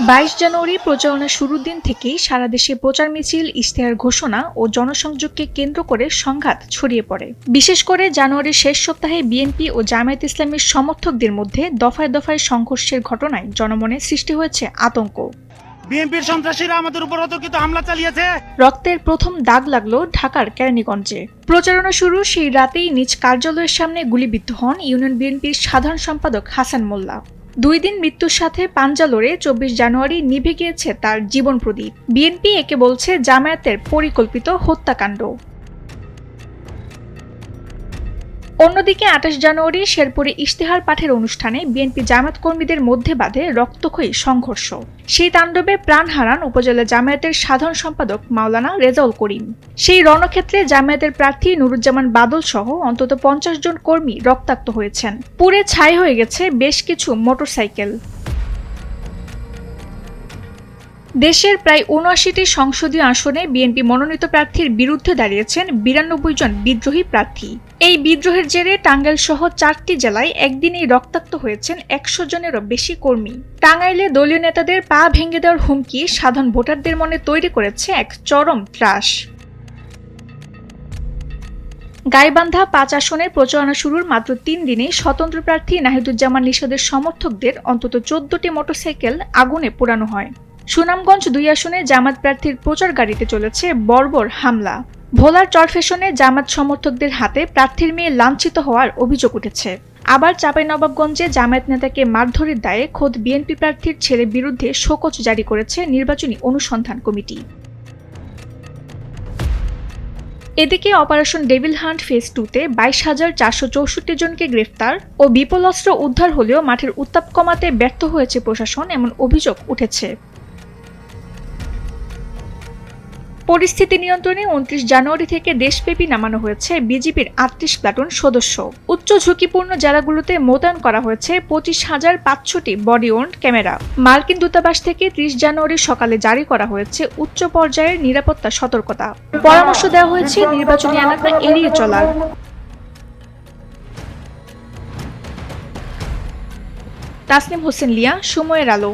২২ জানুয়ারি প্রচারণা শুরুর দিন থেকেই সারা দেশে প্রচার মিছিল, ইশতেহার ঘোষণা ও জনসংযোগকে কেন্দ্র করে সংঘাত ছড়িয়ে পড়ে। বিশেষ করে জানুয়ারির শেষ সপ্তাহে বিএনপি ও জামায়াত ইসলামীর সমর্থকদের মধ্যে দফায় দফায় সংঘর্ষের ঘটনায় জনমনে সৃষ্টি হয়েছে আতঙ্ক। বিএনপির সন্ত্রাসীরা আমাদের উপর অতর্কিত হামলা চালিয়েছে। রক্তের প্রথম দাগ লাগলো ঢাকার কেরানীগঞ্জে। প্রচারণা শুরু সেই রাতেই নিজ কার্যালয়ের সামনে গুলিবিদ্ধ হন ইউনিয়ন বিএনপির সাধারণ সম্পাদক হাসান মোল্লা। 2 দিন মৃত্যুর সাথে পাঞ্জা লড়ে 24 জানুয়ারি নিভে গিয়েছে তার জীবন প্রদীপ। বিএনপি একে বলছে জামায়াতের পরিকল্পিত হত্যাকাণ্ড। অন্যদিকে 28 জানুয়ারি শেরপুরে ইশতেহার পাঠের অনুষ্ঠানে বিএনপি জামায়াত কর্মীদের মধ্যে বাধে রক্তক্ষয়ী সংঘর্ষ। সেই তাণ্ডবে প্রাণ হারান উপজেলা জামায়াতের সাধারণ সম্পাদক মাওলানা রেজাউল করিম। সেই রণক্ষেত্রে জামায়াতের প্রার্থী নুরুজ্জামান বাদল সহ অন্তত 50 জন কর্মী রক্তাক্ত হয়েছেন। পুড়ে ছাই হয়ে গেছে বেশ কিছু মোটরসাইকেল। দেশের প্রায় ৭৯টি সংসদীয় আসনে বিএনপি মনোনীত প্রার্থীর বিরুদ্ধে দাঁড়িয়েছেন 92 জন বিদ্রোহী প্রার্থী। এই বিদ্রোহের জেরে টাঙ্গাইল সহ 4টি জেলায় একদিনেই রক্তাক্ত হয়েছেন 100 জনেরও বেশি কর্মী। টাঙ্গাইলে দলীয় নেতাদের পা ভেঙে দেওয়ার হুমকি সাধারণ ভোটারদের মনে তৈরি করেছে এক চরম ত্রাস। গাইবান্ধা 5 আসনের প্রচারণা শুরুর মাত্র 3 দিনে স্বতন্ত্র প্রার্থী নাহিদুজ্জামান নিশাদের সমর্থকদের অন্তত 14টি মোটরসাইকেল আগুনে পোড়ানো হয়। সুনামগঞ্জ 2 আসনে জামাত প্রার্থীর প্রচার গাড়িতে চলেছে বর্বর হামলা। ভোলার চরফ্যাশনে জামাত সমর্থকদের হাতে প্রার্থীর মেয়ে লাঞ্ছিত হওয়ার অভিযোগ উঠেছে। আবার চাঁপাইনবাবগঞ্জে জামায়াত নেতাকে মারধরের দায়ে খোদ বিএনপি প্রার্থীর ছেলের বিরুদ্ধে শোকজ জারি করেছে নির্বাচনী অনুসন্ধান কমিটি। এদিকে অপারেশন ডেভিল হান্ট ফেজ 2-তে 22,464 জনকে গ্রেফতার ও বিপুল অস্ত্র উদ্ধার হলেও মাঠের উত্তাপ কমাতে ব্যর্থ হয়েছে প্রশাসন, এমন অভিযোগ উঠেছে। পরিস্থিতি নিয়ন্ত্রণে 29 জানুয়ারি থেকে দেশব্যাপী নামানো হয়েছে বিজিবির 38 প্লাটুন সদস্য। উচ্চ ঝুঁকিপূর্ণ জেলাগুলোতে মোতায়েন করা হয়েছে 25,500টি বডি ওর্ন ক্যামেরা। মার্কিন দূতাবাস থেকে 30 জানুয়ারি সকালে জারি করা হয়েছে উচ্চ পর্যায়ের নিরাপত্তা সতর্কতা। পরামর্শ দেওয়া হয়েছে নির্বাচনী এলাকা এড়িয়ে চলার। তাসনিম হোসেন লিয়া, সময়ের আলো।